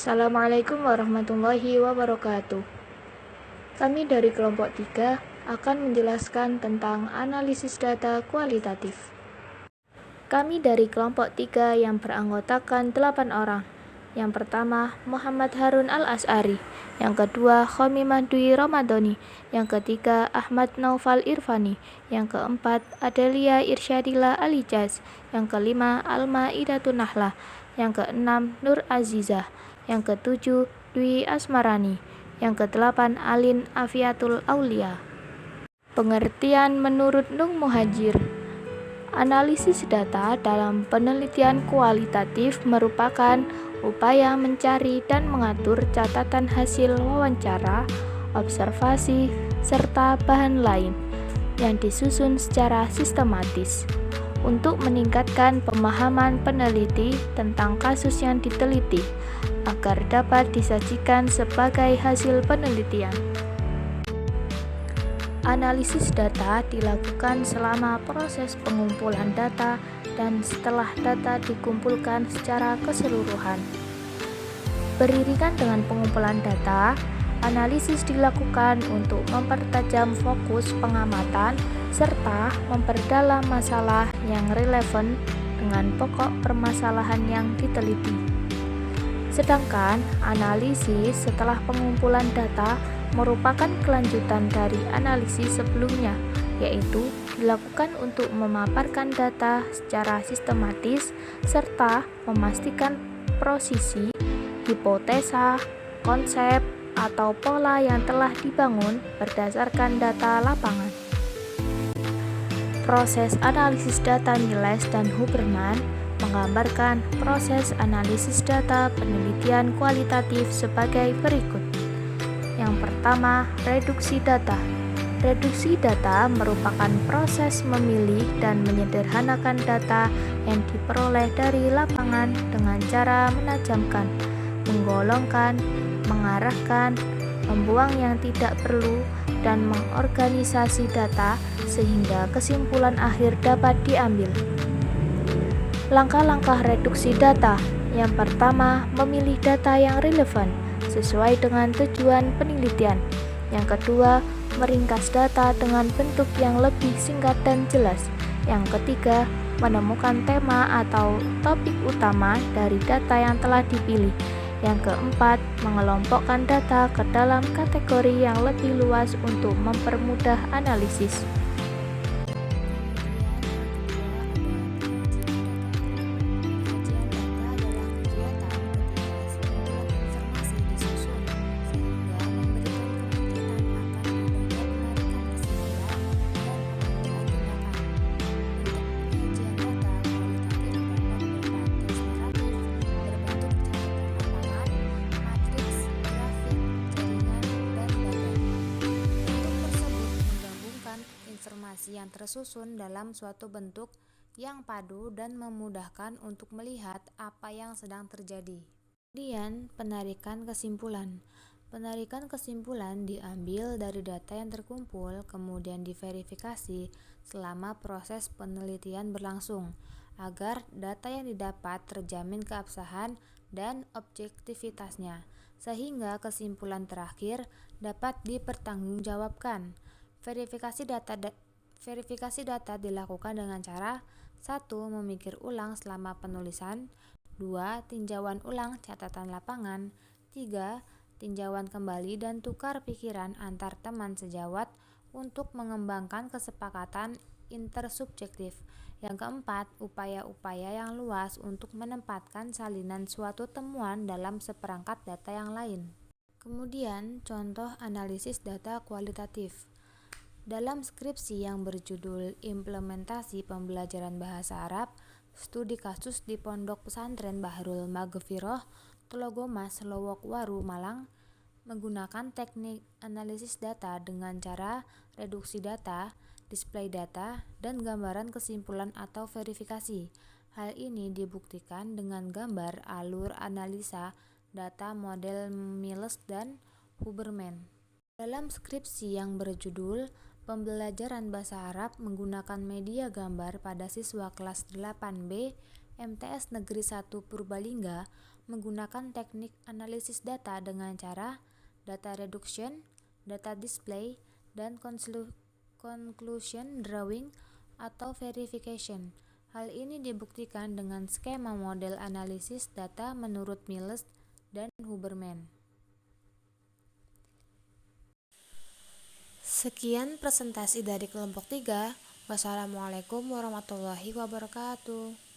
Assalamualaikum warahmatullahi wabarakatuh. Kami dari kelompok 3 akan menjelaskan tentang analisis data kualitatif. Kami dari kelompok 3 yang beranggotakan 8 orang. Yang pertama, Muhammad Harun Al-As'ari. Yang kedua, Khomimah Dwi Ramadhani. Yang ketiga, Ahmad Naufal Irfani. Yang keempat, Adelia Irsyadila Alijaz. Yang kelima, Alma Idatun Nahlah. Yang keenam, Nur Azizah. Yang ketujuh, Dwi Asmarani. Yang kedelapan, Alin Afiatul Aulia. Pengertian menurut Nung Muhajir. Analisis data dalam penelitian kualitatif merupakan upaya mencari dan mengatur catatan hasil wawancara, observasi, serta bahan lain yang disusun secara sistematis untuk meningkatkan pemahaman peneliti tentang kasus yang diteliti agar dapat disajikan sebagai hasil penelitian. Analisis data dilakukan selama proses pengumpulan data dan setelah data dikumpulkan secara keseluruhan. Beriringan dengan pengumpulan data, analisis dilakukan untuk mempertajam fokus pengamatan serta memperdalam masalah yang relevan dengan pokok permasalahan yang diteliti. Sedangkan analisis setelah pengumpulan data merupakan kelanjutan dari analisis sebelumnya, yaitu dilakukan untuk memaparkan data secara sistematis serta memastikan posisi, hipotesa, konsep, atau pola yang telah dibangun berdasarkan data lapangan. Proses analisis data Niles dan Huberman menggambarkan proses analisis data penelitian kualitatif sebagai berikut. Yang pertama, reduksi data. Reduksi data merupakan proses memilih dan menyederhanakan data yang diperoleh dari lapangan dengan cara menajamkan, menggolongkan, mengarahkan, membuang yang tidak perlu, dan mengorganisasi data sehingga kesimpulan akhir dapat diambil. Langkah-langkah reduksi data. Yang pertama, memilih data yang relevan sesuai dengan tujuan penelitian. Yang kedua, meringkas data dengan bentuk yang lebih singkat dan jelas. Yang ketiga, menemukan tema atau topik utama dari data yang telah dipilih. Yang keempat, mengelompokkan data ke dalam kategori yang lebih luas untuk mempermudah analisis. Yang tersusun dalam suatu bentuk yang padu dan memudahkan untuk melihat apa yang sedang terjadi. Kemudian, penarikan kesimpulan. Penarikan kesimpulan diambil dari data yang terkumpul, kemudian diverifikasi selama proses penelitian berlangsung, agar data yang didapat terjamin keabsahan dan objektivitasnya, sehingga kesimpulan terakhir dapat dipertanggungjawabkan. Verifikasi data dilakukan dengan cara 1. Memikir ulang selama penulisan, 2. Tinjauan ulang catatan lapangan, 3. Tinjauan kembali dan tukar pikiran antar teman sejawat untuk mengembangkan kesepakatan intersubjektif. Yang keempat, upaya-upaya yang luas untuk menempatkan salinan suatu temuan dalam seperangkat data yang lain. Kemudian, contoh analisis data kualitatif. Dalam skripsi yang berjudul Implementasi Pembelajaran Bahasa Arab, studi kasus di Pondok Pesantren Bahrul Maghfirah, Telogomas, Lowokwaru, Malang, menggunakan teknik analisis data dengan cara reduksi data, display data, dan gambaran kesimpulan atau verifikasi. Hal ini dibuktikan dengan gambar alur analisa data model Miles dan Huberman. Dalam skripsi yang berjudul Pembelajaran Bahasa Arab menggunakan media gambar pada siswa kelas 8B MTS Negeri 1 Purbalingga, menggunakan teknik analisis data dengan cara data reduction, data display, dan conclusion drawing atau verification. Hal ini dibuktikan dengan skema model analisis data menurut Miles dan Huberman. Sekian presentasi dari kelompok 3. Wassalamualaikum warahmatullahi wabarakatuh.